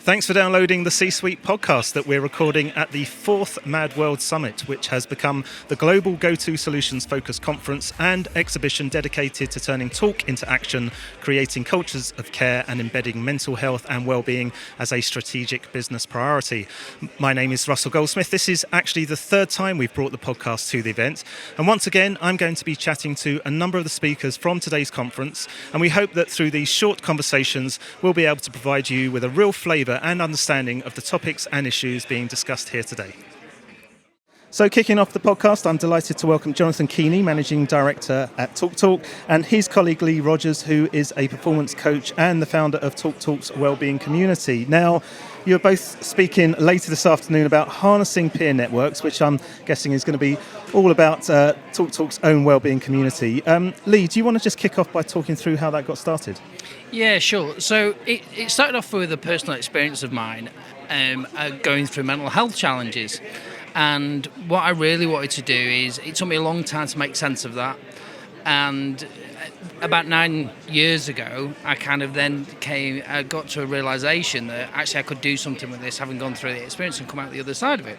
Thanks for downloading the C-Suite podcast that we're recording at the 4th Mad World Summit, which has become the global go-to solutions-focused conference and exhibition dedicated to turning talk into action, creating cultures of care and embedding mental health and wellbeing as a strategic business priority. My name is Russell Goldsmith. This is actually the third time we've brought the podcast to the event. And once again, I'm going to be chatting to a number of the speakers from today's conference. And we hope that through these short conversations, we'll be able to provide you with a real flavour and understanding of the topics and issues being discussed here today. So kicking off the podcast, I'm delighted to welcome Jonathan Kini, Managing Director at TalkTalk, and his colleague Lee Rogers, who is a performance coach and the founder of TalkTalk's Wellbeing Community. Now, you're both speaking later this afternoon about harnessing peer networks, which I'm guessing is going to be all about TalkTalk's own wellbeing community. Lee, do you want to just kick off by talking through how that got started? Yeah, sure. So it started off with a personal experience of mine going through mental health challenges. And what I really wanted to do is, it took me a long time to make sense of that. And about 9 years ago, I kind of then got to a realization that actually I could do something with this, having gone through the experience and come out the other side of it.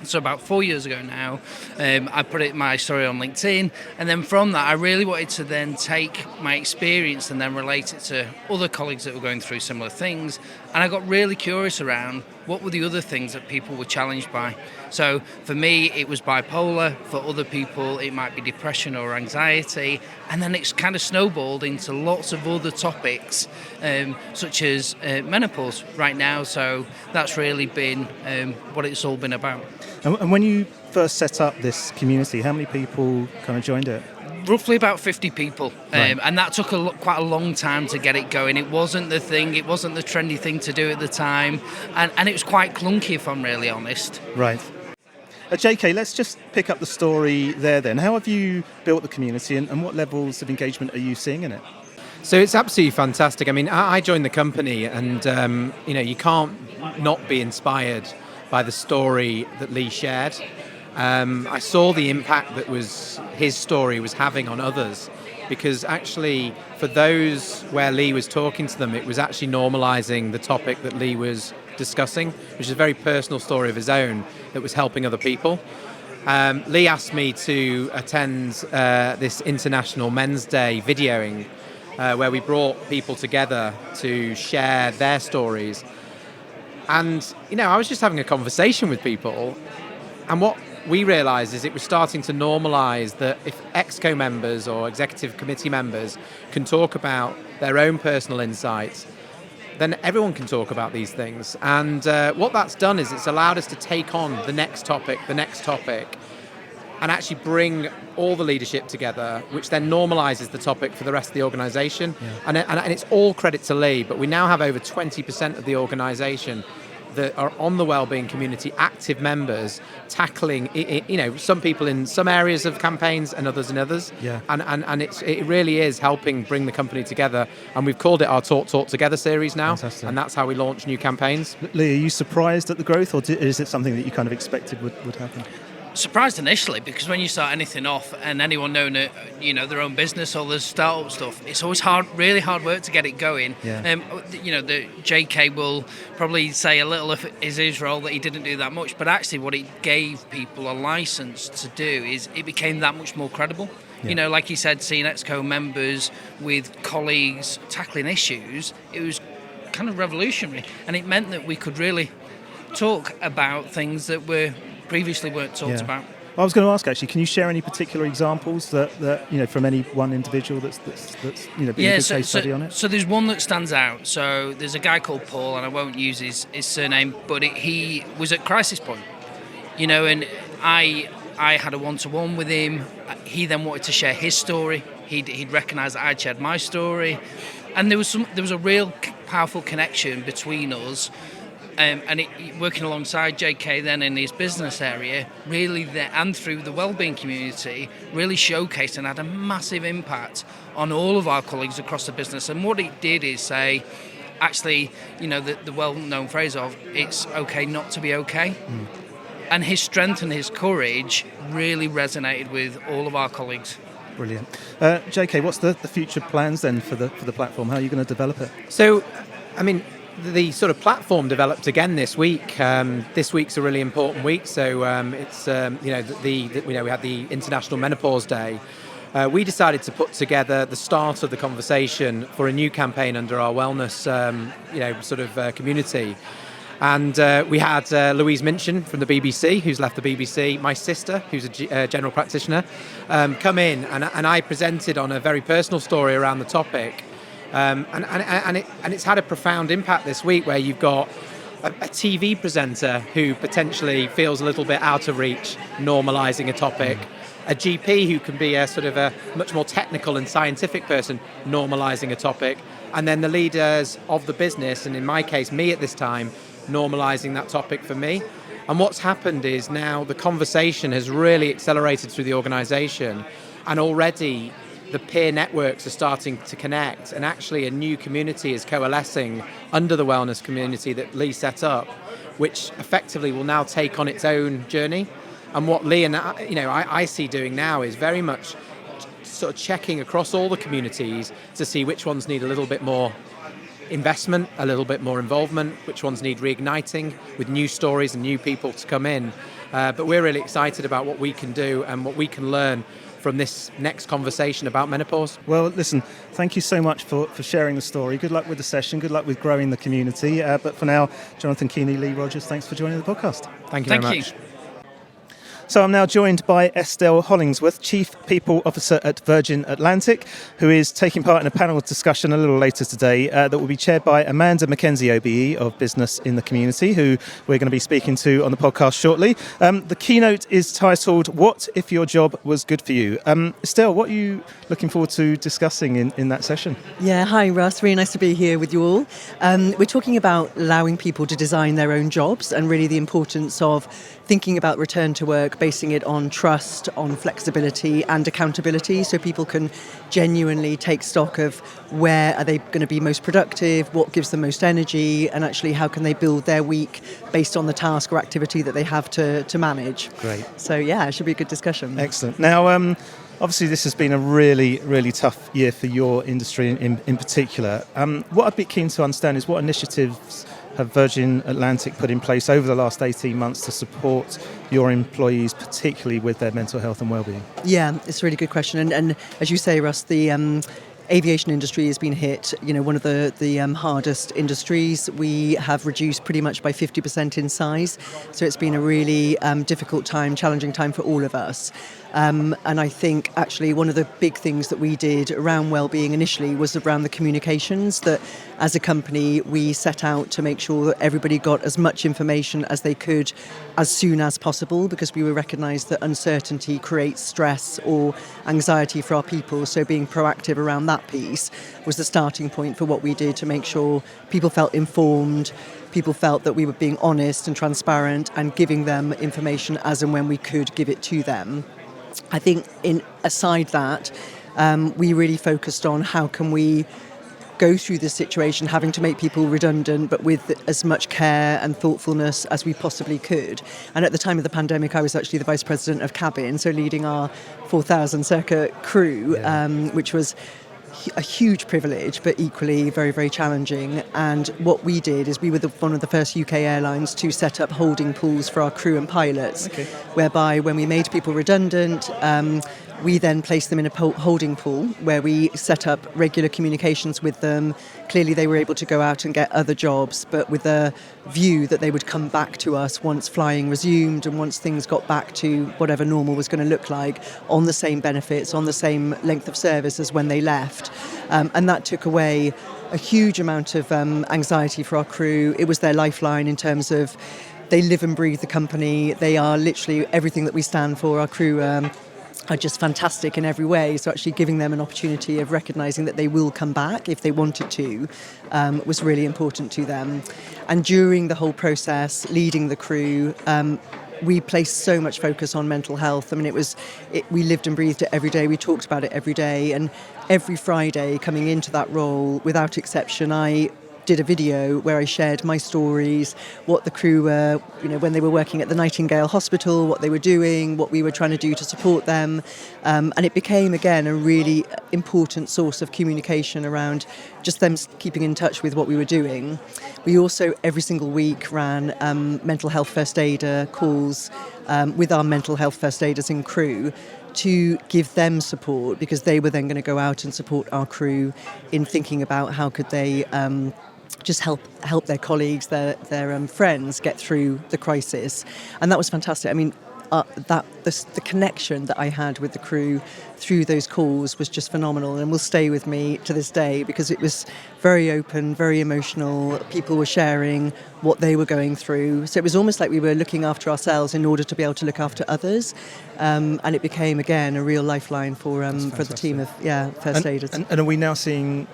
So about 4 years ago now, I put my story on LinkedIn, and then from that I really wanted to then take my experience and then relate it to other colleagues that were going through similar things. And I got really curious around what were the other things that people were challenged by. So for me, it was bipolar. For other people, it might be depression or anxiety. And then it's kind of snowballed into lots of other topics, such as menopause right now. So that's really been what it's all been about. And when you first set up this community, how many people kind of joined it? Roughly about 50 people, Right. and that took quite a long time to get it going. It wasn't the thing, it wasn't the trendy thing to do at the time, and it was quite clunky, if I'm really honest. Right. JK, let's just pick up the story there then. How have you built the community and what levels of engagement are you seeing in it? So it's absolutely fantastic. I mean, I joined the company and, you can't not be inspired by the story that Lee shared. I saw the impact that his story was having on others, because actually for those where Lee was talking to them, it was actually normalizing the topic that Lee was discussing, which is a very personal story of his own that was helping other people. Lee asked me to attend this International Men's Day videoing where we brought people together to share their stories. And, I was just having a conversation with people, and what we realised is it was starting to normalise that if ExCo members or executive committee members can talk about their own personal insights, then everyone can talk about these things. And what that's done is it's allowed us to take on the next topic, and actually bring all the leadership together, which then normalises the topic for the rest of the organisation. Yeah. And it's all credit to Lee, but we now have over 20% of the organisation that are on the wellbeing community, active members, tackling, some people in some areas of campaigns and others in others. Yeah. And it really is helping bring the company together. And we've called it our Talk Together series now. Fantastic. And that's how we launch new campaigns. Lee, are you surprised at the growth, or is it something that you kind of expected would happen? Surprised initially, because when you start anything off, and anyone knowing their own business or the startup stuff, it's always really hard work to get it going. Yeah. The JK will probably say a little of his role that he didn't do that much, but actually what it gave people a license to do is it became that much more credible. Yeah. Like you said, seeing ExCo members with colleagues tackling issues, it was kind of revolutionary, and it meant that we could really talk about things that previously weren't talked about. I was going to ask, actually, can you share any particular examples that from any one individual that's been a good case study on it? So there's one that stands out. So there's a guy called Paul, and I won't use his surname, but he was at crisis point, and I had a one-to-one with him. He then wanted to share his story. He'd recognised that I'd shared my story, and there was a real powerful connection between us. And working alongside JK then in his business area, really and through the wellbeing community, really showcased and had a massive impact on all of our colleagues across the business. And what it did is say, actually, the well-known phrase of, it's okay not to be okay. Mm. And his strength and his courage really resonated with all of our colleagues. Brilliant. JK, what's the future plans then for the platform? How are you going to develop it? So, the sort of platform developed again this week. This week's a really important week. So it's we had the International Menopause Day. We decided to put together the start of the conversation for a new campaign under our wellness community. And we had Louise Minchin from the BBC, who's left the BBC, my sister, who's a general practitioner, come in, and I presented on a very personal story around the topic. And it's had a profound impact this week, where you've got a TV presenter who potentially feels a little bit out of reach, normalising a topic, a GP who can be a sort of a much more technical and scientific person, normalising a topic, and then the leaders of the business, and in my case, me at this time, normalising that topic for me. And what's happened is now the conversation has really accelerated through the organisation, and already the peer networks are starting to connect, and actually a new community is coalescing under the wellness community that Lee set up, which effectively will now take on its own journey. And what Lee and I see doing now is very much sort of checking across all the communities to see which ones need a little bit more investment, a little bit more involvement, which ones need reigniting with new stories and new people to come in. But we're really excited about what we can do and what we can learn from this next conversation about menopause. Well, listen, thank you so much for sharing the story. Good luck with the session. Good luck with growing the community. But for now, Jonathan, Kini, Lee Rogers, thanks for joining the podcast. Thank you very much. So I'm now joined by Estelle Hollingsworth, Chief People Officer at Virgin Atlantic, who is taking part in a panel discussion a little later today that will be chaired by McKenzie OBE of Business in the Community, who we're going to be speaking to on the podcast shortly. The keynote is titled, What If Your Job Was Good For You? Estelle, what are you looking forward to discussing in that session? Yeah, hi Russ, really nice to be here with you all. We're talking about allowing people to design their own jobs, and really the importance of thinking about return to work, basing it on trust, on flexibility and accountability, so people can genuinely take stock of where are they going to be most productive, what gives them most energy, and actually how can they build their week based on the task or activity that they have to manage. Great. So yeah, it should be a good discussion. Excellent. Now, obviously this has been a really, really tough year for your industry in particular. What I'd be keen to understand is what initiatives have Virgin Atlantic put in place over the last 18 months to support your employees, particularly with their mental health and wellbeing? Yeah, it's a really good question. And as you say, Russ, the aviation industry has been hit, one of the hardest industries. We have reduced pretty much by 50% in size. So it's been a really difficult time, challenging time for all of us. And I think actually one of the big things that we did around wellbeing initially was around the communications, that as a company we set out to make sure that everybody got as much information as they could as soon as possible, because we recognised that uncertainty creates stress or anxiety for our people. So being proactive around that piece was the starting point for what we did to make sure people felt informed, people felt that we were being honest and transparent and giving them information as and when we could give it to them. I think aside that, we really focused on how can we go through this situation, having to make people redundant, but with as much care and thoughtfulness as we possibly could. And at the time of the pandemic, I was actually the Vice President of Cabin, so leading our 4,000 circa crew, which was a huge privilege, but equally very, very challenging. And what we did is we were one of the first UK airlines to set up holding pools for our crew and pilots, whereby when we made people redundant, we then placed them in a holding pool where we set up regular communications with them. Clearly they were able to go out and get other jobs, but with a view that they would come back to us once flying resumed and once things got back to whatever normal was going to look like, on the same benefits, on the same length of service as when they left. And that took away a huge amount of anxiety for our crew. It was their lifeline in terms of they live and breathe the company. They are literally everything that we stand for. Our crew are just fantastic in every way. So actually giving them an opportunity of recognising that they will come back if they wanted to was really important to them. And during the whole process, leading the crew, we placed so much focus on mental health. I mean, we lived and breathed it every day. We talked about it every day. And every Friday coming into that role, without exception, I did a video where I shared my stories, what the crew were, when they were working at the Nightingale Hospital, what they were doing, what we were trying to do to support them. And it became, again, a really important source of communication around just them keeping in touch with what we were doing. We also, every single week, ran mental health first aider calls with our mental health first aiders in crew to give them support, because they were then going to go out and support our crew in thinking about how could they just help their colleagues, their friends get through the crisis. And that was fantastic. I mean, the connection that I had with the crew through those calls was just phenomenal, and will stay with me to this day, because it was very open, very emotional. People were sharing what they were going through, so it was almost like we were looking after ourselves in order to be able to look after others, and it became, again, a real lifeline for the team of first aiders. And are we now seeing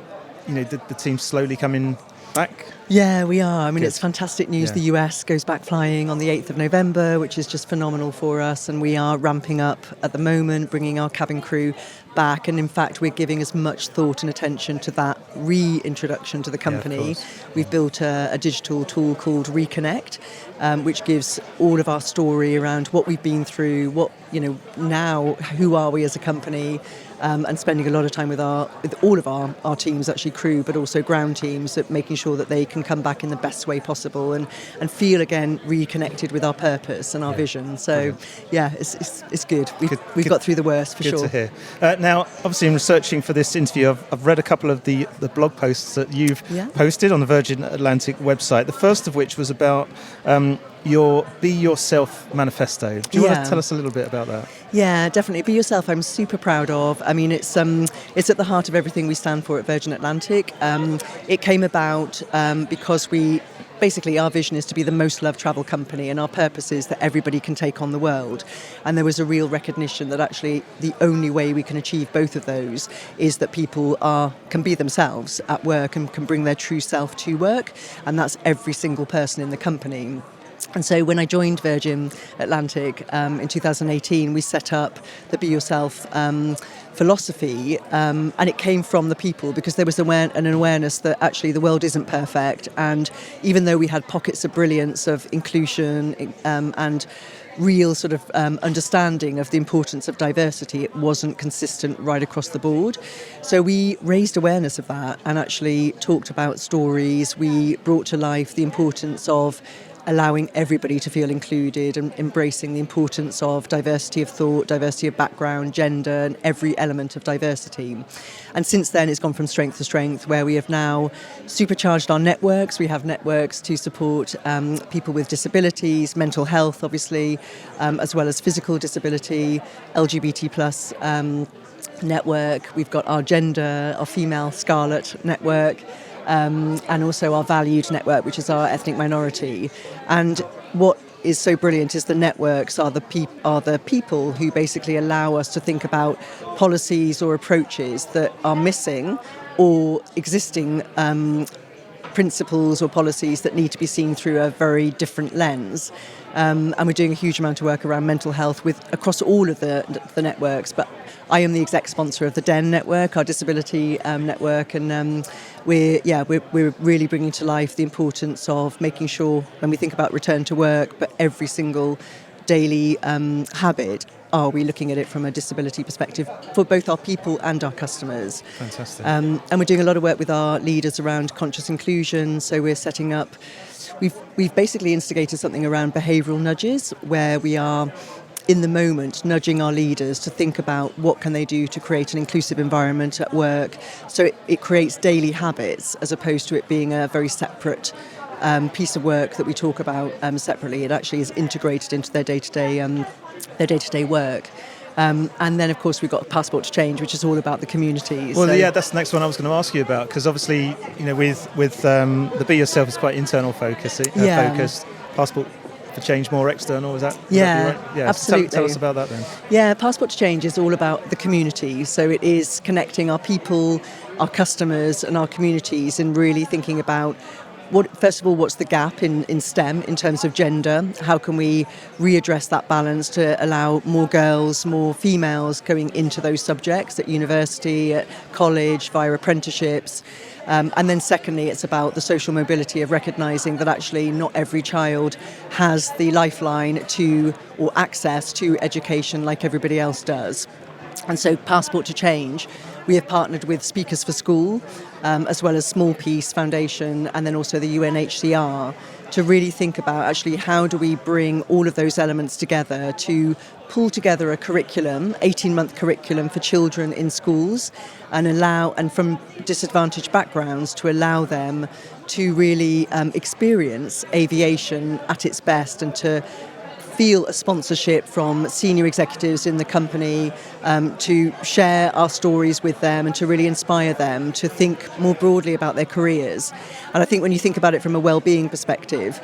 the team slowly coming back? Yeah, we are. I mean, Good. It's fantastic news. Yeah. The US goes back flying on the 8th of November, which is just phenomenal for us. And we are ramping up at the moment, bringing our cabin crew back. And in fact, we're giving as much thought and attention to that reintroduction to the company. We've built a digital tool called Reconnect, which gives all of our story around what we've been through, now, who are we as a company, and spending a lot of time with all of our teams, actually crew, but also ground teams, at making sure that they can come back in the best way possible and feel again reconnected with our purpose and our vision. So it's good. We've got through the worst, for good sure. to hear. Now, obviously, in researching for this interview, I've read a couple of the blog posts that you've posted on the Virgin Atlantic website. The first of which was about your Be Yourself manifesto. Do you want to tell us a little bit about that? Yeah, definitely. Be Yourself, I'm super proud of. I mean, it's at the heart of everything we stand for at Virgin Atlantic. It came about because basically our vision is to be the most loved travel company, and our purpose is that everybody can take on the world. And there was a real recognition that actually the only way we can achieve both of those is that people can be themselves at work and can bring their true self to work. And that's every single person in the company. And so when I joined Virgin Atlantic in 2018, we set up the Be Yourself philosophy, and it came from the people, because there was an awareness that actually the world isn't perfect, and even though we had pockets of brilliance, of inclusion and real sort of understanding of the importance of diversity, it wasn't consistent right across the board. So we raised awareness of that and actually talked about stories. We brought to life the importance of allowing everybody to feel included and embracing the importance of diversity of thought, diversity of background, gender, and every element of diversity. And since then, it's gone from strength to strength, where we have now supercharged our networks. We have networks to support people with disabilities, mental health, obviously, as well as physical disability, LGBT plus network. We've got our gender, our female Scarlet network, and also our valued network, which is our ethnic minority. And what is so brilliant is the networks are the people who basically allow us to think about policies or approaches that are missing, or existing principles or policies that need to be seen through a very different lens. And we're doing a huge amount of work around mental health across all of the networks. But I am the exec sponsor of the DEN network, our disability network, and we're really bringing to life the importance of making sure, when we think about return to work, but every single daily habit, are we looking at it from a disability perspective for both our people and our customers. Fantastic. And we're doing a lot of work with our leaders around conscious inclusion. So we're setting up, we've basically instigated something around behavioural nudges, where we are in the moment nudging our leaders to think about what can they do to create an inclusive environment at work. So it creates daily habits, as opposed to it being a very separate piece of work that we talk about separately. It actually is integrated into their day-to-day work. And then, of course, we've got Passport to Change, which is all about the community. Well, that's the next one I was going to ask you about, because obviously, with the Be Yourself is quite internal focused. Passport to Change more external, is that right? Yeah, absolutely. So tell us about that then. Yeah, Passport to Change is all about the community. So it is connecting our people, our customers, and our communities, and really thinking about first of all, what's the gap in STEM in terms of gender? How can we readdress that balance to allow more girls, more females going into those subjects at university, at college, via apprenticeships? And then secondly, it's about the social mobility of recognising that actually not every child has the lifeline to or access to education like everybody else does. And so Passport to Change, we have partnered with Speakers for School, as well as Small Peace Foundation, and then also the UNHCR, to really think about actually how do we bring all of those elements together to pull together a curriculum, 18-month curriculum for children in schools, and from disadvantaged backgrounds to allow them to really experience aviation at its best and to feel a sponsorship from senior executives in the company, to share our stories with them and to really inspire them to think more broadly about their careers. And I think when you think about it from a well-being perspective,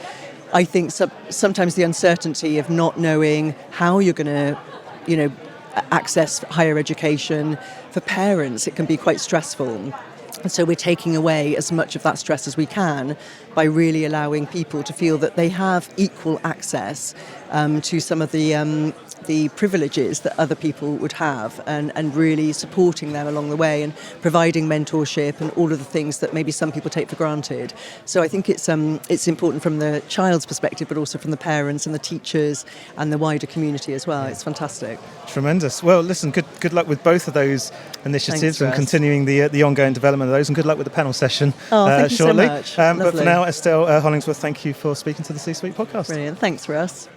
I think sometimes the uncertainty of not knowing how you're going to, access higher education, for parents, it can be quite stressful. And so we're taking away as much of that stress as we can by really allowing people to feel that they have equal access to some of the privileges that other people would have, and really supporting them along the way and providing mentorship and all of the things that maybe some people take for granted. So I think it's important from the child's perspective, but also from the parents and the teachers and the wider community as well. It's fantastic. Tremendous. Well, listen, good luck with both of those initiatives. Thanks, and continuing the ongoing development of those, and good luck with the panel session thank shortly. You so much. But for now, Estelle Hollingsworth, thank you for speaking to the C-Suite podcast. Brilliant. Thanks, Russ.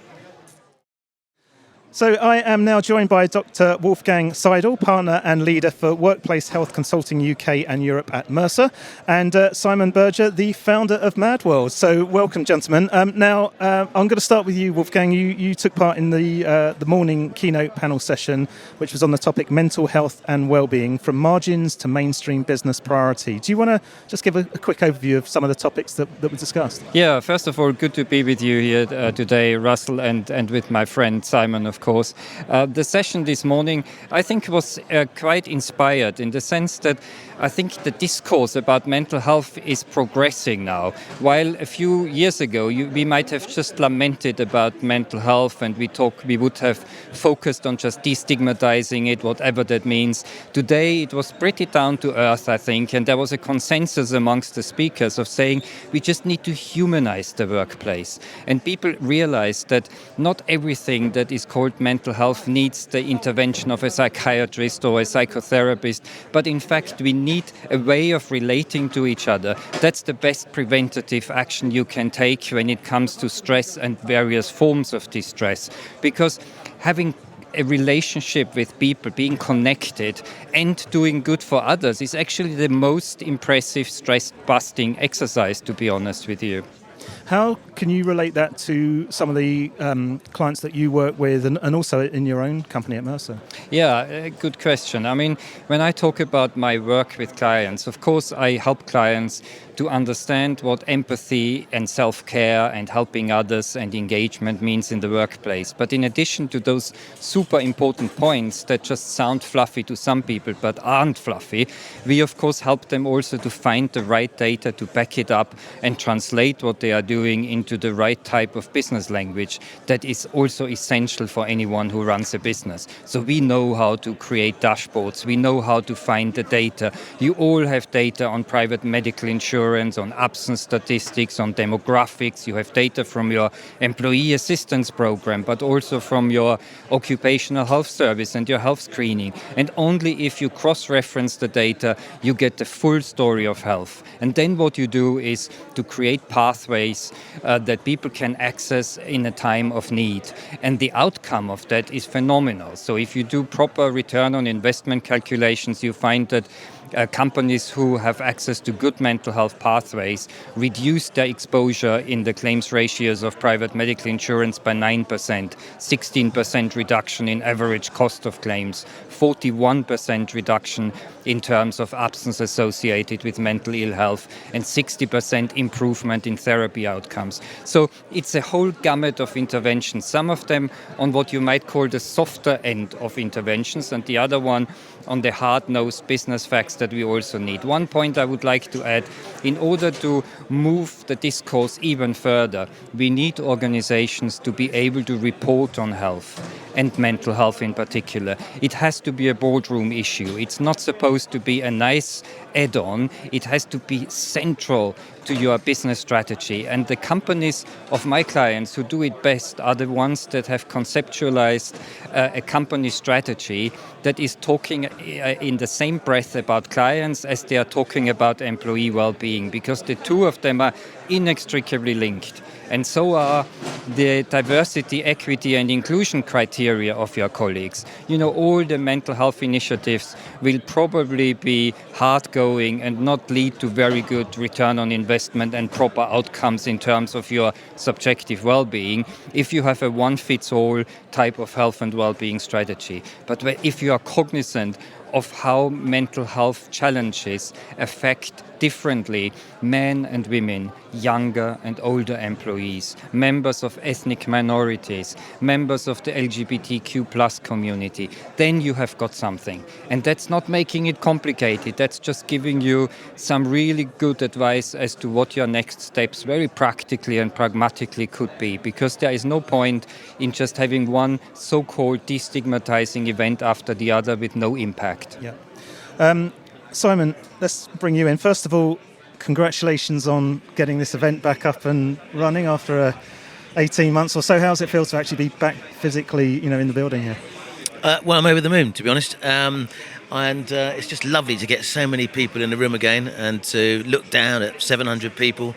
So I am now joined by Dr. Wolfgang Seidl, partner and leader for Workplace Health Consulting UK and Europe at Mercer, and Simon Berger, the founder of MadWorld. So welcome, gentlemen. Now, I'm going to start with you, Wolfgang. You took part in the morning keynote panel session, which was on the topic Mental Health and Wellbeing, from margins to mainstream business priority. Do you want to just give a quick overview of some of the topics that were discussed? Yeah, first of all, good to be with you here today, Russell, and with my friend Simon, of course. The session this morning, I think, was quite inspired in the sense that I think the discourse about mental health is progressing now. While a few years ago we might have just lamented about mental health and we would have focused on just destigmatizing it, whatever that means. Today it was pretty down to earth, I think, and there was a consensus amongst the speakers of saying we just need to humanize the workplace. And people realize that not everything that is called mental health needs the intervention of a psychiatrist or a psychotherapist, but in fact we need a way of relating to each other. That's the best preventative action you can take when it comes to stress and various forms of distress, because having a relationship with people, being connected and doing good for others is actually the most impressive stress-busting exercise, to be honest with you. How can you relate that to some of the clients that you work with and also in your own company at Mercer? Yeah, good question. I mean, when I talk about my work with clients, of course, I help clients to understand what empathy and self-care and helping others and engagement means in the workplace. But in addition to those super important points that just sound fluffy to some people but aren't fluffy, we of course help them also to find the right data to back it up and translate what they are doing into the right type of business language that is also essential for anyone who runs a business. So we know how to create dashboards, we know how to find the data. You all have data on private medical insurance, on absence statistics, on demographics. You have data from your employee assistance program, but also from your occupational health service and your health screening. And only if you cross-reference the data, you get the full story of health. And then what you do is to create pathways that people can access in a time of need. And the outcome of that is phenomenal. So if you do proper return on investment calculations, you find that companies who have access to good mental health pathways reduce their exposure in the claims ratios of private medical insurance by 9%, 16% reduction in average cost of claims, 41% reduction in terms of absence associated with mental ill health, and 60% improvement in therapy outcomes. So it's a whole gamut of interventions, some of them on what you might call the softer end of interventions, and the other one on the hard-nosed business facts that we also need. One point I would like to add, in order to move the discourse even further, we need organizations to be able to report on health and mental health in particular. It has to be a boardroom issue. It's not supposed to be a nice add-on. It has to be central to your business strategy. And the companies of my clients who do it best are the ones that have conceptualized a company strategy that is talking in the same breath about clients as they are talking about employee well-being, because the two of them are inextricably linked. And so are the diversity, equity and inclusion criteria of your colleagues. You know, all the mental health initiatives will probably be hard-going and not lead to very good return on investment and proper outcomes in terms of your subjective well-being if you have a one-fits-all type of health and well-being strategy. But if you are cognizant of how mental health challenges affect differently men and women, younger and older employees, members of ethnic minorities, members of the LGBTQ plus community, then you have got something. And that's not making it complicated. That's just giving you some really good advice as to what your next steps very practically and pragmatically could be, because there is no point in just having one so-called destigmatizing event after the other with no impact. Yeah. Simon, let's bring you in. First of all, congratulations on getting this event back up and running after 18 months or so. How does it feel to actually be back physically, in the building here? Well, I'm over the moon, to be honest. And it's just lovely to get so many people in the room again and to look down at 700 people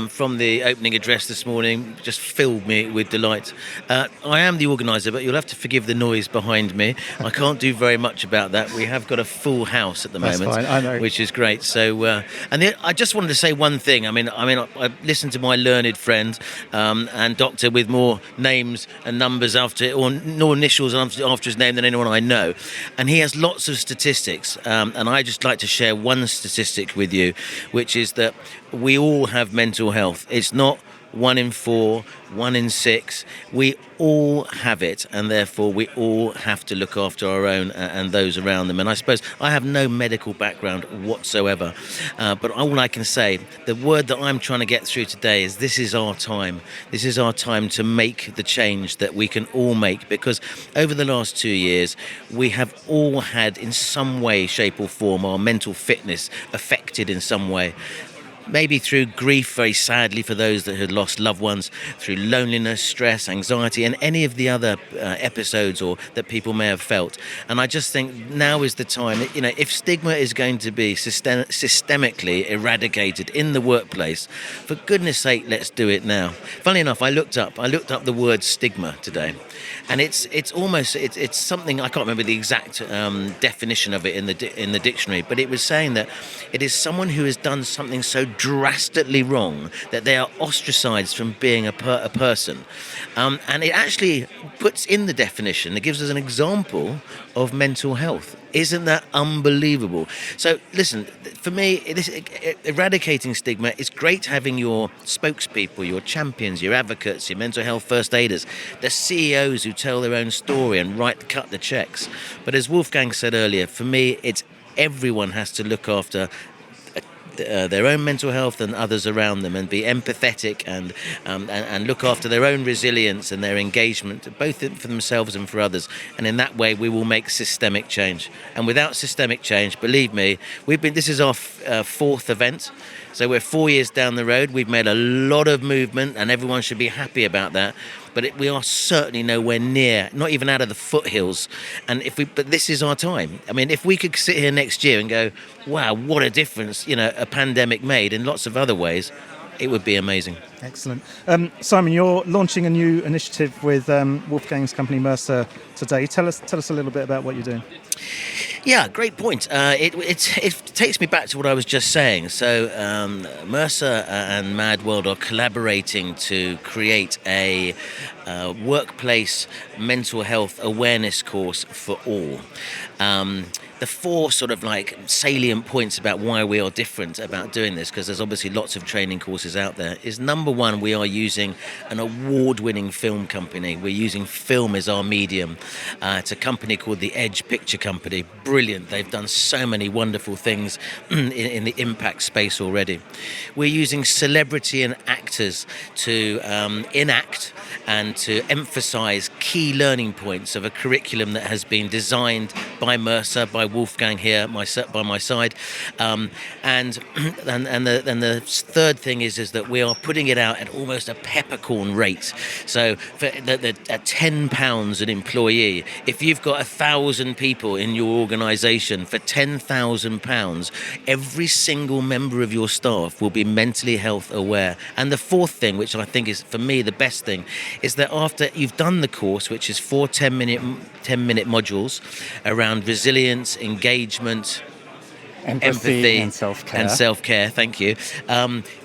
from the opening address this morning. Just filled me with delight. I am the organiser, but you'll have to forgive the noise behind me. I can't do very much about that. We have got a full house at the moment, fine, I know. Which is great. So, I just wanted to say one thing. I listened to my learned friend and doctor with more names and numbers or no initials after his name than anyone I know, and he has lots of statistics, and I just like to share one statistic with you, which is that we all have mental health. It's not 1 in 4, 1 in 6. We all have it, and therefore we all have to look after our own and those around them. And I suppose I have no medical background whatsoever, but all I can say, the word that I'm trying to get through today is this is our time. This is our time to make the change that we can all make, because over the last 2 years, we have all had in some way, shape or form our mental fitness affected in some way. Maybe through grief, very sadly, for those that had lost loved ones, through loneliness, stress, anxiety, and any of the other episodes or that people may have felt. And I just think now is the time. If stigma is going to be systemically eradicated in the workplace, for goodness sake, let's do it now. Funnily enough, I looked up the word stigma today, and it's something, I can't remember the exact definition of it in the dictionary, but it was saying that it is someone who has done something so drastically wrong that they are ostracized from being a person. And it actually puts in the definition, it gives us an example of mental health. Isn't that unbelievable? So listen, for me, eradicating stigma, it's great having your spokespeople, your champions, your advocates, your mental health first aiders, the CEOs who tell their own story and cut the checks. But as Wolfgang said earlier, for me, it's everyone has to look after their own mental health and others around them, and be empathetic and look after their own resilience and their engagement, both for themselves and for others. And in that way, we will make systemic change. And without systemic change, believe me, this is our fourth event. So we're 4 years down the road. We've made a lot of movement, and everyone should be happy about that. But we are certainly nowhere near, not even out of the foothills. But this is our time. I mean, if we could sit here next year and go, wow, what a difference, a pandemic made in lots of other ways, it would be amazing. Excellent. Simon, you're launching a new initiative with Wolfgang's company Mercer today. Tell us a little bit about what you're doing. Yeah, great point. It takes me back to what I was just saying. So Mercer and Mad World are collaborating to create a workplace mental health awareness course for all. the 4 sort of like salient points about why we are different about doing this, because there's obviously lots of training courses out there, is number one, we are using an award-winning film company. We're using film as our medium. It's a company called the Edge Picture Company. Brilliant. They've done so many wonderful things in the impact space already. We're using celebrity and actors to enact and to emphasize key learning points of a curriculum that has been designed by Mercer, by Wolfgang here by my side. And the third thing is that we are putting it out at almost a peppercorn rate. So at £10 an employee, if you've got 1,000 people in your organisation, for £10,000, every single member of your staff will be mentally health aware. And the fourth thing, which I think is for me the best thing, is that after you've done the course, which is 4 10-minute modules around resilience, engagement, empathy and self-care, thank you.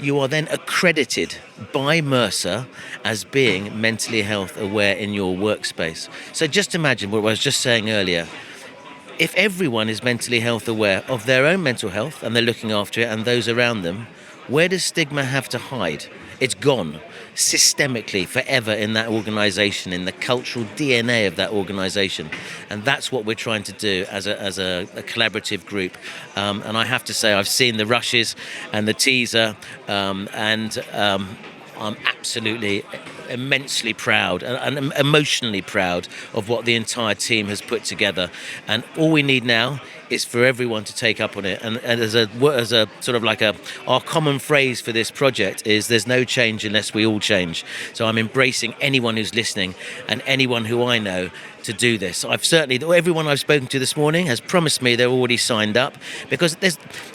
You are then accredited by Mercer as being mentally health aware in your workspace. So just imagine what I was just saying earlier. If everyone is mentally health aware of their own mental health and they're looking after it and those around them, where does stigma have to hide? It's gone systemically forever in that organisation, in the cultural DNA of that organisation. And that's what we're trying to do as a collaborative group. And I have to say, I've seen the rushes and the teaser, and I'm absolutely immensely proud and emotionally proud of what the entire team has put together. And all we need now is for everyone to take up on it. And as a sort of like our common phrase for this project is, there's no change unless we all change. So I'm embracing anyone who's listening and anyone who I know to do this. Everyone I've spoken to this morning has promised me they're already signed up, because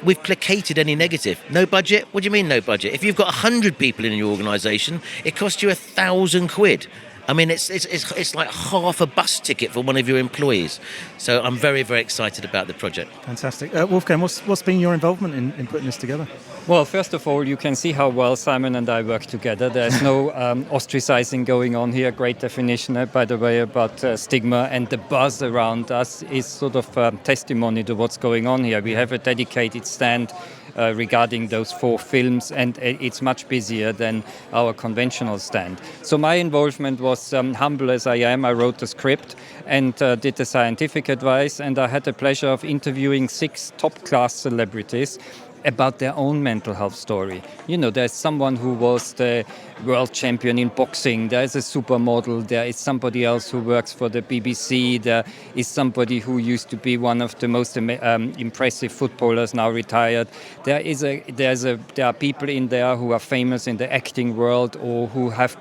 we've placated any negative. No budget? What do you mean no budget? If you've got 100 people in your organisation, it costs you £1,000. I mean, it's like half a bus ticket for one of your employees. So I'm very, very excited about the project. Fantastic. Wolfgang, what's been your involvement in putting this together? Well, first of all, you can see how well Simon and I work together. There's no ostracizing going on here. Great definition, by the way, about stigma, and the buzz around us is sort of testimony to what's going on here. We have a dedicated stand regarding those 4 films, and it's much busier than our conventional stand. So my involvement was humble as I am. I wrote the script and did the scientific advice, and I had the pleasure of interviewing 6 top-class celebrities about their own mental health story. You know, there's someone who was the world champion in boxing, there is a supermodel, there is somebody else who works for the BBC, there is somebody who used to be one of the most impressive footballers, now retired. There are people in there who are famous in the acting world or who have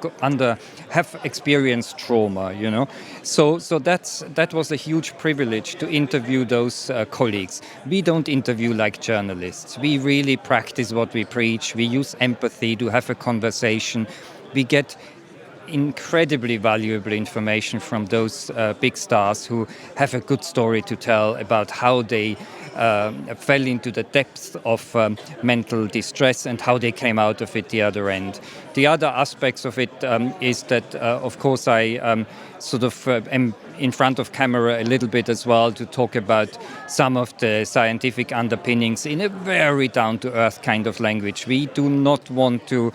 experienced trauma, you know. So that was a huge privilege to interview those colleagues. We don't interview like journalists. We really practice what we preach. We use empathy to have a conversation. We get incredibly valuable information from those big stars who have a good story to tell about how they fell into the depths of mental distress and how they came out of it the other end. The other aspects of it is that, of course, I am in front of camera a little bit as well to talk about some of the scientific underpinnings in a very down-to-earth kind of language. We do not want to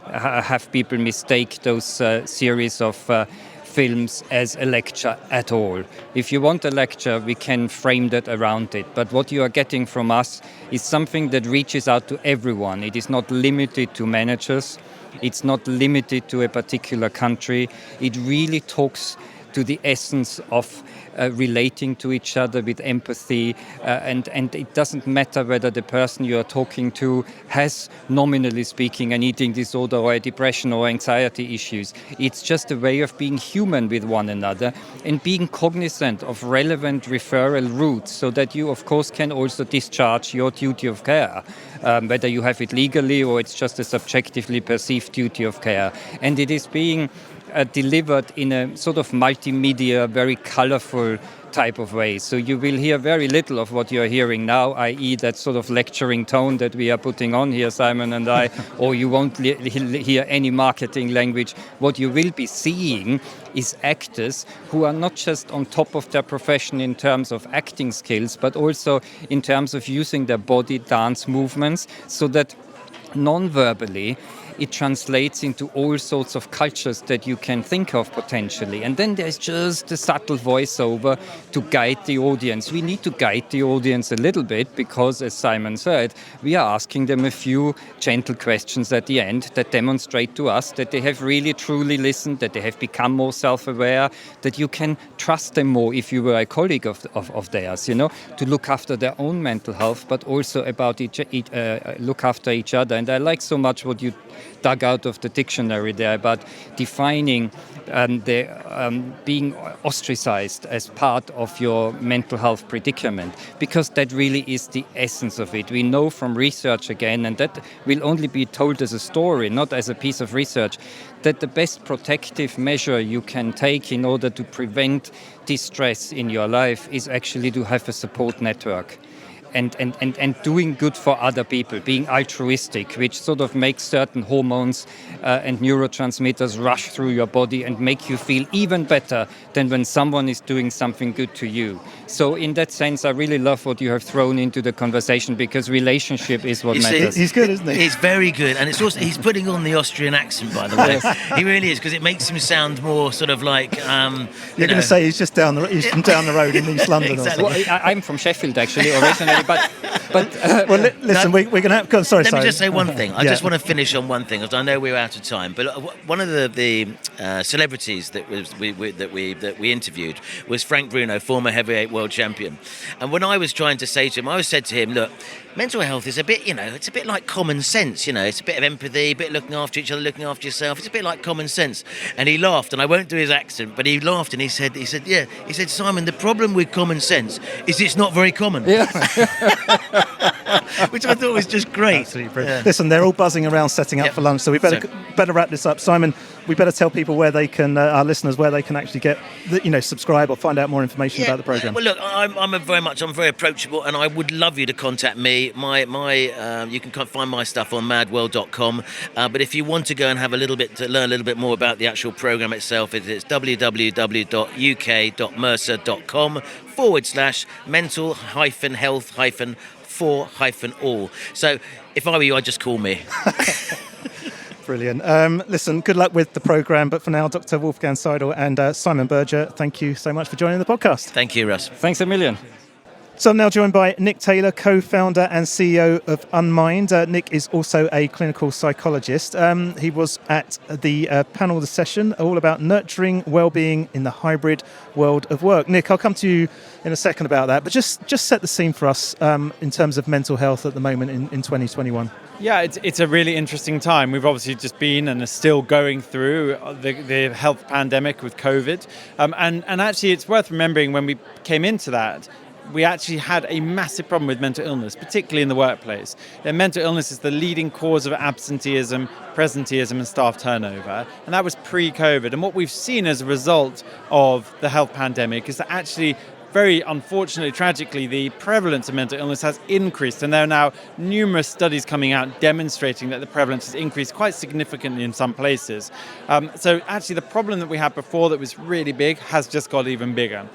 have people mistake those series of films as a lecture at all. If you want a lecture, we can frame that around it. But what you are getting from us is something that reaches out to everyone. It is not limited to managers. It's not limited to a particular country. It really talks to the essence of relating to each other with empathy, and it doesn't matter whether the person you are talking to has, nominally speaking, an eating disorder or a depression or anxiety issues. It's just a way of being human with one another and being cognizant of relevant referral routes so that you, of course, can also discharge your duty of care, whether you have it legally or it's just a subjectively perceived duty of care. And it is being delivered in a sort of multimedia, very colorful type of way. So you will hear very little of what you're hearing now, i.e. that sort of lecturing tone that we are putting on here, Simon and I, or you won't hear any marketing language. What you will be seeing is actors who are not just on top of their profession in terms of acting skills, but also in terms of using their body dance movements, so that non-verbally it translates into all sorts of cultures that you can think of potentially. And then there's just a subtle voiceover to guide the audience. We need to guide the audience a little bit because, as Simon said, we are asking them a few gentle questions at the end that demonstrate to us that they have really truly listened, that they have become more self-aware, that you can trust them more if you were a colleague of theirs, to look after their own mental health, but also about look after each other. And I like so much what you dug out of the dictionary there about defining being ostracized as part of your mental health predicament, because that really is the essence of it. We know from research again, and that will only be told as a story, not as a piece of research, that the best protective measure you can take in order to prevent distress in your life is actually to have a support network. And doing good for other people, being altruistic, which sort of makes certain hormones and neurotransmitters rush through your body and make you feel even better than when someone is doing something good to you. So in that sense, I really love what you have thrown into the conversation, because relationship is what matters. He's good, isn't he? He's very good, and it's also he's putting on the Austrian accent, by the way. He really is, because it makes him sound more sort of like. You're going to say he's just down the road in East London. Exactly. Or something. Well, I'm from Sheffield actually originally, but listen, we're going to have. God, sorry, Let Simon. me just say one thing. I just want to finish on one thing, because I know we're out of time. But one of the celebrities that we interviewed was Frank Bruno, former heavyweight world champion. And when I was trying to say to him, I said to him, look, mental health is a bit, it's a bit like common sense. It's a bit of empathy, a bit looking after each other, looking after yourself. It's a bit like common sense. And he laughed, and I won't do his accent, but he laughed and he said, yeah. He said, Simon, the problem with common sense is it's not very common. Yeah. Which I thought was just great. Absolutely brilliant. Yeah. Listen, they're all buzzing around setting up for lunch, so we better wrap this up. Simon, we better tell people where they can, our listeners, where they can actually get, subscribe or find out more information about the program. Well, look, I'm very approachable, and I would love you to contact me. You can find my stuff on madworld.com. But if you want to go and have learn a little bit more about the actual program itself, it's www.uk.mercer.com/mental-health-for-all. So if I were you, I'd just call me. Brilliant. Listen, good luck with the programme. But for now, Dr. Wolfgang Seidl and Simon Berger, thank you so much for joining the podcast. Thank you, Russ. Thanks a million. So I'm now joined by Nick Taylor, co-founder and CEO of Unmind. Nick is also a clinical psychologist. He was at the panel session all about nurturing well-being in the hybrid world of work. Nick, I'll come to you in a second about that, but just set the scene for us in terms of mental health at the moment in 2021. Yeah, it's a really interesting time. We've obviously just been and are still going through the health pandemic with COVID. And actually, it's worth remembering when we came into that, we actually had a massive problem with mental illness, particularly in the workplace. Mental illness is the leading cause of absenteeism, presenteeism and staff turnover. And that was pre-COVID. And what we've seen as a result of the health pandemic is that actually, very unfortunately, tragically, the prevalence of mental illness has increased, and there are now numerous studies coming out demonstrating that the prevalence has increased quite significantly in some places. So actually, the problem that we had before that was really big has just got even bigger.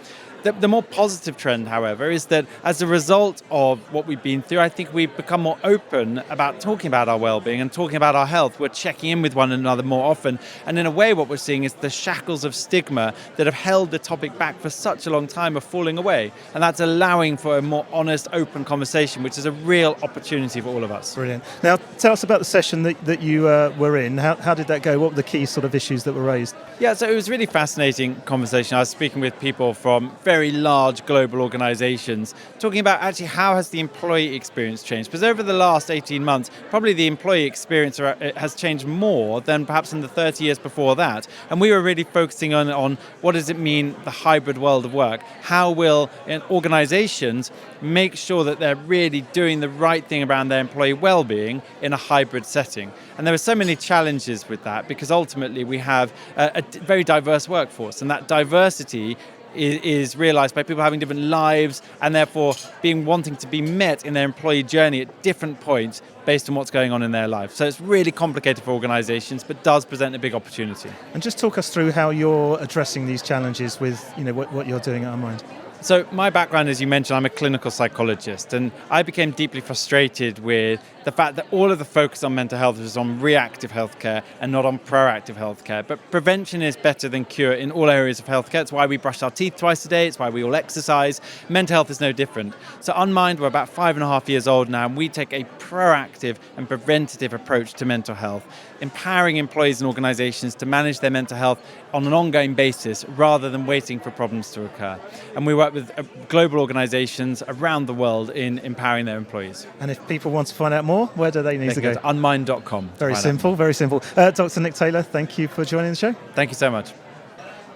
The more positive trend, however, is that as a result of what we've been through, I think we've become more open about talking about our well-being and talking about our health. We're checking in with one another more often. And in a way, what we're seeing is the shackles of stigma that have held the topic back for such a long time are falling away. And that's allowing for a more honest, open conversation, which is a real opportunity for all of us. Brilliant. Now, tell us about the session that you were in. How did that go? What were the key sort of issues that were raised? Yeah, so it was a really fascinating conversation. I was speaking with people from very large global organizations, talking about actually how has the employee experience changed. Because over the last 18 months, probably the employee experience has changed more than perhaps in the 30 years before that. And we were really focusing on what does it mean, the hybrid world of work? How will organizations make sure that they're really doing the right thing around their employee well-being in a hybrid setting? And there were so many challenges with that, because ultimately we have a very diverse workforce, and that diversity is realized by people having different lives and therefore wanting to be met in their employee journey at different points based on what's going on in their life. So it's really complicated for organizations, but does present a big opportunity. And just talk us through how you're addressing these challenges with what you're doing at Unmind. So my background, as you mentioned, I'm a clinical psychologist, and I became deeply frustrated with the fact that all of the focus on mental health is on reactive healthcare and not on proactive healthcare. But prevention is better than cure in all areas of healthcare. It's why we brush our teeth twice a day. It's why we all exercise. Mental health is no different. So Unmind, we're about 5.5 years old now, and we take a proactive and preventative approach to mental health, empowering employees and organizations to manage their mental health on an ongoing basis rather than waiting for problems to occur. And we work with global organizations around the world in empowering their employees. And if people want to find out more, where do they need to go? To unmind.com. Very simple, very simple. Dr. Nick Taylor, thank you for joining the show. Thank you so much.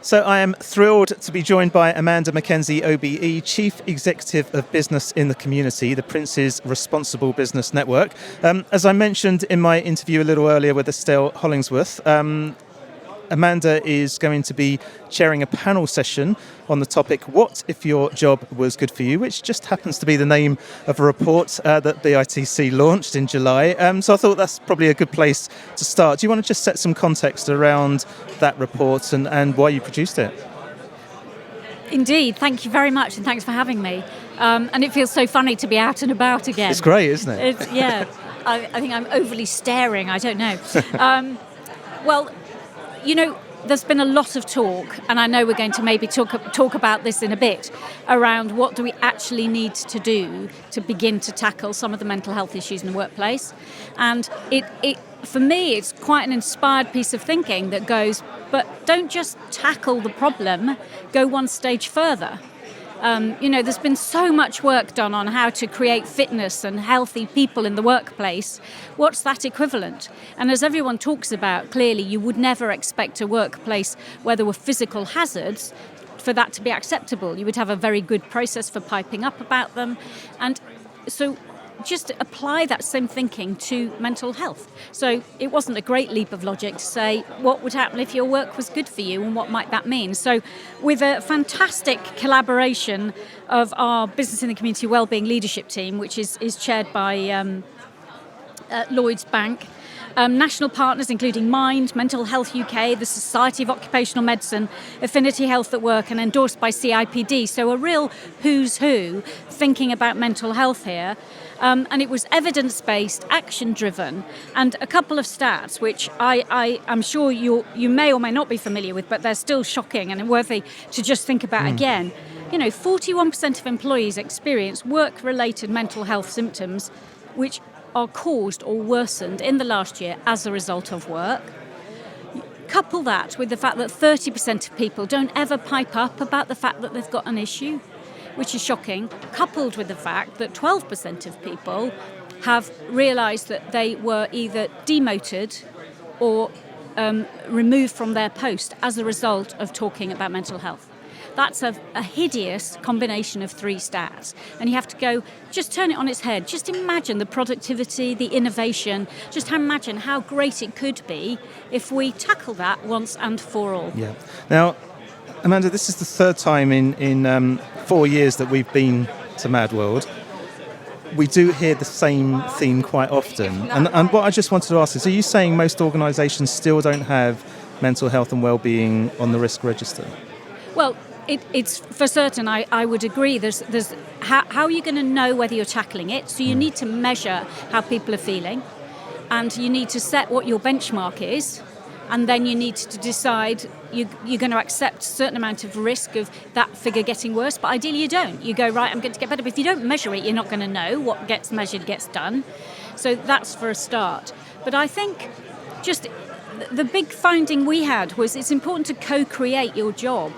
So I am thrilled to be joined by Amanda McKenzie OBE, Chief Executive of Business in the Community, the Prince's Responsible Business Network. As I mentioned in my interview a little earlier with Estelle Hollingsworth, Amanda is going to be chairing a panel session on the topic, What If Your Job Was Good For You?, which just happens to be the name of a report that BITC launched in July. So I thought that's probably a good place to start. Do you want to just set some context around that report and why you produced it? Indeed, thank you very much, and thanks for having me. And it feels so funny to be out and about again. It's great, isn't it? I think I'm overly staring, I don't know. Well, there's been a lot of talk, and I know we're going to maybe talk about this in a bit, around what do we actually need to do to begin to tackle some of the mental health issues in the workplace. And it for me, it's quite an inspired piece of thinking that goes, but don't just tackle the problem, go one stage further. There's been so much work done on how to create fitness and healthy people in the workplace. What's that equivalent? And as everyone talks about, clearly you would never expect a workplace where there were physical hazards for that to be acceptable. You would have a very good process for piping up about them. And so just apply that same thinking to mental health. So it wasn't a great leap of logic to say what would happen if your work was good for you and what might that mean. So with a fantastic collaboration of our Business in the Community Wellbeing leadership team, which is chaired by Lloyds Bank, national partners including Mind, Mental Health UK, the Society of Occupational Medicine, Affinity Health at Work, and endorsed by CIPD. So a real who's who thinking about mental health here. And it was evidence-based, action-driven, and a couple of stats which I'm sure you may or may not be familiar with, but they're still shocking and worthy to just think about again. 41% of employees experience work-related mental health symptoms which are caused or worsened in the last year as a result of work. Couple that with the fact that 30% of people don't ever pipe up about the fact that they've got an issue, which is shocking, coupled with the fact that 12% of people have realised that they were either demoted or removed from their post as a result of talking about mental health. That's a hideous combination of three stats. And you have to go, just turn it on its head. Just imagine the productivity, the innovation. Just imagine how great it could be if we tackle that once and for all. Yeah. Now, Amanda, this is the third time in 4 years that we've been to Mad World. We do hear the same theme quite often. And what I just wanted to ask is, are you saying most organisations still don't have mental health and wellbeing on the risk register? Well, it's for certain. I would agree. There's how are you going to know whether you're tackling it? So you need to measure how people are feeling, and you need to set what your benchmark is, and then you need to decide you're going to accept a certain amount of risk of that figure getting worse, but ideally you don't. You go, right, I'm going to get better. But if you don't measure it, you're not going to know what gets measured gets done. So that's for a start. But I think just the big finding we had was it's important to co-create your job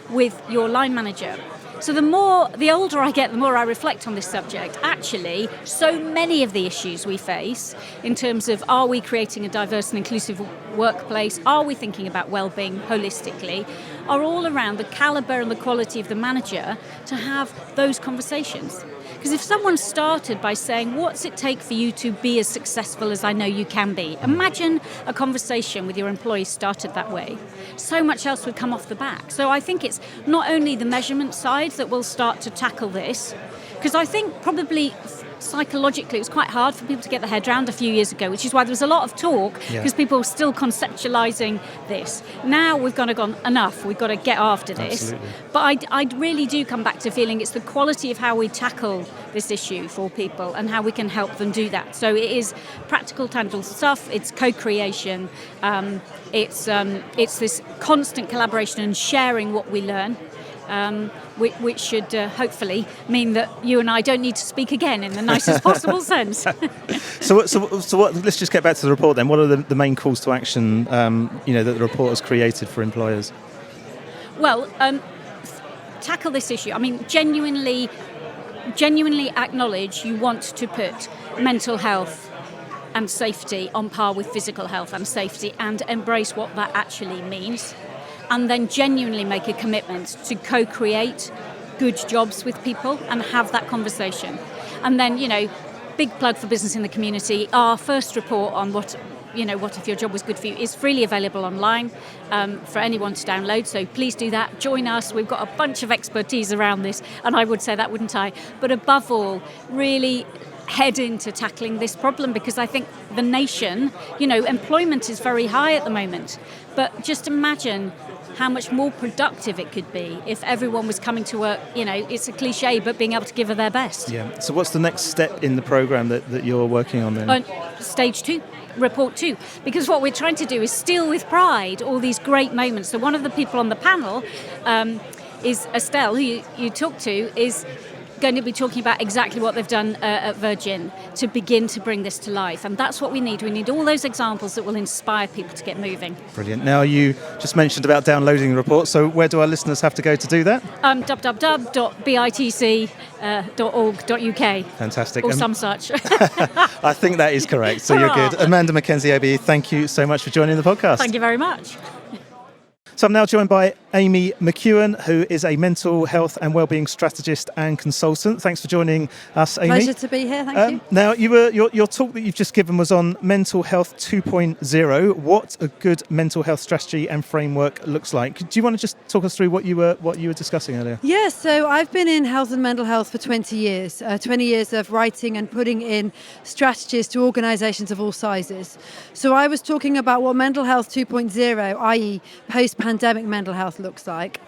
with your line manager. So the older I get, the more I reflect on this subject. Actually, so many of the issues we face in terms of, are we creating a diverse and inclusive workplace, are we thinking about well-being holistically, are all around the calibre and the quality of the manager to have those conversations. Because if someone started by saying, what's it take for you to be as successful as I know you can be? Imagine a conversation with your employees started that way. So much else would come off the back. So I think it's not only the measurement side that will start to tackle this, because I think probably psychologically it was quite hard for people to get their head around a few years ago, which is why there was a lot of talk, because people were still conceptualising this. Now we've gone enough, we've got to get after this. Absolutely. But I really do come back to feeling it's the quality of how we tackle this issue for people and how we can help them do that. So it is practical, tangible stuff, it's co-creation, it's this constant collaboration and sharing what we learn. Which should hopefully mean that you and I don't need to speak again in the nicest possible sense. So what? Let's just get back to the report then. What are the main calls to action, that the report has created for employers? Well, tackle this issue. I mean, genuinely acknowledge you want to put mental health and safety on par with physical health and safety, and embrace what that actually means. And then genuinely make a commitment to co-create good jobs with people and have that conversation. And then, big plug for business in the community. Our first report on what if your job was good for you is freely available online for anyone to download. So please do that. Join us. We've got a bunch of expertise around this. And I would say that, wouldn't I? But above all, really head into tackling this problem, because I think the nation, employment is very high at the moment. But just imagine how much more productive it could be if everyone was coming to work, it's a cliche, but being able to give her their best. Yeah. So what's the next step in the programme that you're working on then? Stage 2, report 2. Because what we're trying to do is steal with pride all these great moments. So one of the people on the panel is Estelle, who you talked to, is going to be talking about exactly what they've done at Virgin to begin to bring this to life. And that's what we need. We need all those examples that will inspire people to get moving. Brilliant. Now, you just mentioned about downloading the report, so where do our listeners have to go to do that? www.bitc.org.uk. Fantastic. Or some such. I think that is correct, so you're good. Amanda McKenzie OBE, thank you so much for joining the podcast. Thank you very much. So I'm now joined by Amy McKeown, who is a mental health and wellbeing strategist and consultant. Thanks for joining us, Amy. Pleasure to be here, thank you. Now, your talk that you've just given was on Mental Health 2.0, what a good mental health strategy and framework looks like. Do you want to just talk us through what you were discussing earlier? Yes, so I've been in health and mental health for 20 years, 20 years of writing and putting in strategies to organisations of all sizes. So I was talking about what Mental Health 2.0, i.e. post-pandemic mental health looks like,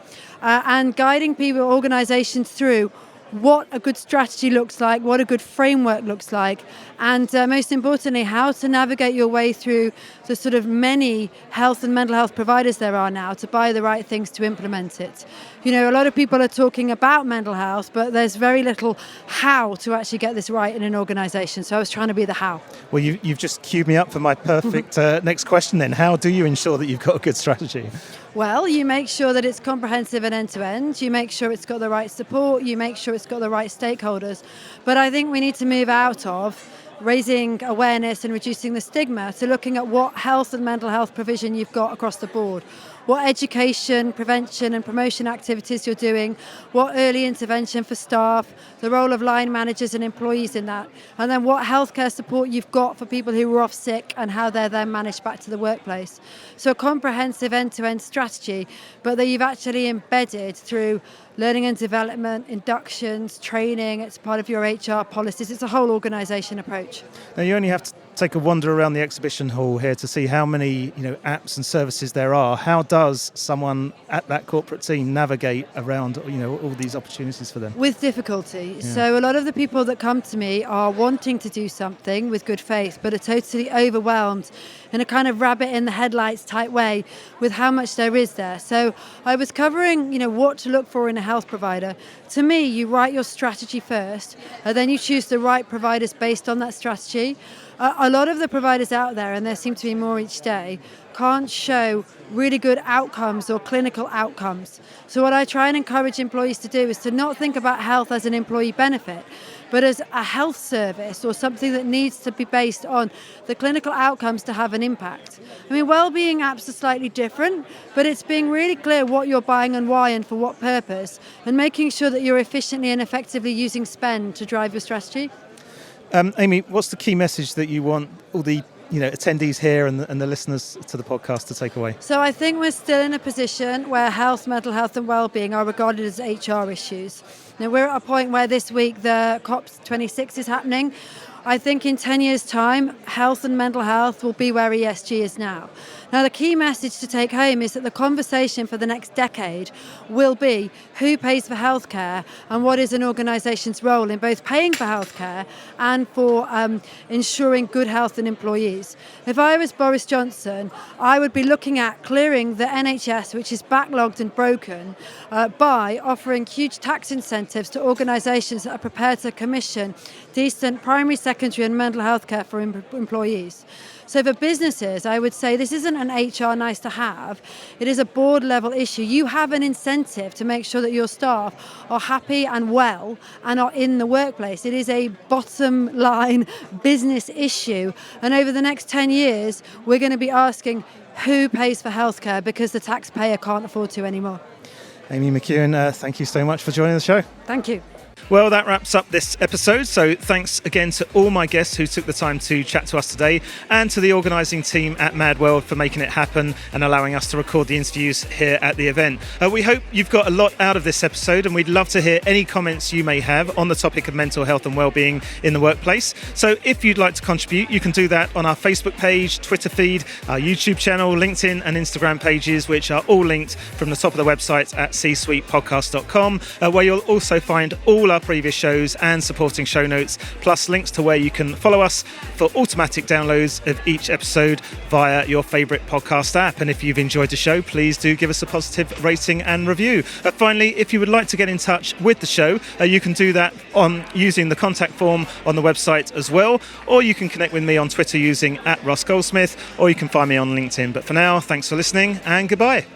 and guiding people, organisations through what a good strategy looks like, what a good framework looks like, and most importantly, how to navigate your way through the sort of many health and mental health providers there are now to buy the right things to implement it. A lot of people are talking about mental health, but there's very little how to actually get this right in an organisation. So I was trying to be the how. Well, you've just queued me up for my perfect next question then. How do you ensure that you've got a good strategy? Well, you make sure that it's comprehensive and end-to-end. You make sure it's got the right support. You make sure it's got the right stakeholders. But I think we need to move out of raising awareness and reducing the stigma to looking at what health and mental health provision you've got across the board. What education, prevention and promotion activities you're doing, what early intervention for staff, the role of line managers and employees in that, and then what healthcare support you've got for people who were off sick and how they're then managed back to the workplace. So a comprehensive end-to-end strategy, but that you've actually embedded through learning and development, inductions, training. It's part of your HR policies. It's a whole organisation approach. Now, you only have to take a wander around the exhibition hall here to see how many apps and services there are. How does someone at that corporate team navigate around all these opportunities for them? With difficulty. Yeah. So a lot of the people that come to me are wanting to do something with good faith, but are totally overwhelmed in a kind of rabbit in the headlights type way with how much there is there. So I was covering, what to look for in a health provider. To me, you write your strategy first, and then you choose the right providers based on that strategy. A lot of the providers out there, and there seem to be more each day, can't show really good outcomes or clinical outcomes. So what I try and encourage employees to do is to not think about health as an employee benefit, but as a health service or something that needs to be based on the clinical outcomes to have an impact. I mean, well-being apps are slightly different, but it's being really clear what you're buying and why and for what purpose, and making sure that you're efficiently and effectively using spend to drive your strategy. Amy, what's the key message that you want all the attendees here and the listeners to the podcast to take away? So I think we're still in a position where health, mental health and wellbeing are regarded as HR issues. Now we're at a point where this week the COP26 is happening. I think in 10 years' time, health and mental health will be where ESG is now. Now, the key message to take home is that the conversation for the next decade will be who pays for healthcare and what is an organisation's role in both paying for healthcare and for ensuring good health in employees. If I was Boris Johnson, I would be looking at clearing the NHS, which is backlogged and broken, by offering huge tax incentives to organisations that are prepared to commission decent primary, secondary and mental health care for employees. So for businesses, I would say this isn't an HR nice to have. It is a board level issue. You have an incentive to make sure that your staff are happy and well and are in the workplace. It is a bottom line business issue. And over the next 10 years, we're going to be asking who pays for healthcare because the taxpayer can't afford to anymore. Amy McKeown, thank you so much for joining the show. Thank you. Well, that wraps up this episode. So thanks again to all my guests who took the time to chat to us today, and to the organising team at Mad World for making it happen and allowing us to record the interviews here at the event. We hope you've got a lot out of this episode, and we'd love to hear any comments you may have on the topic of mental health and wellbeing in the workplace. So if you'd like to contribute, you can do that on our Facebook page, Twitter feed, our YouTube channel, LinkedIn and Instagram pages, which are all linked from the top of the website at csuitepodcast.com, where you'll also find all our previous shows and supporting show notes, plus links to where you can follow us for automatic downloads of each episode via your favourite podcast app. And if you've enjoyed the show, please do give us a positive rating and review. Finally, if you would like to get in touch with the show, you can do that on using the contact form on the website as well, or you can connect with me on Twitter using @Ross Goldsmith, or you can find me on LinkedIn. But for now, thanks for listening and goodbye.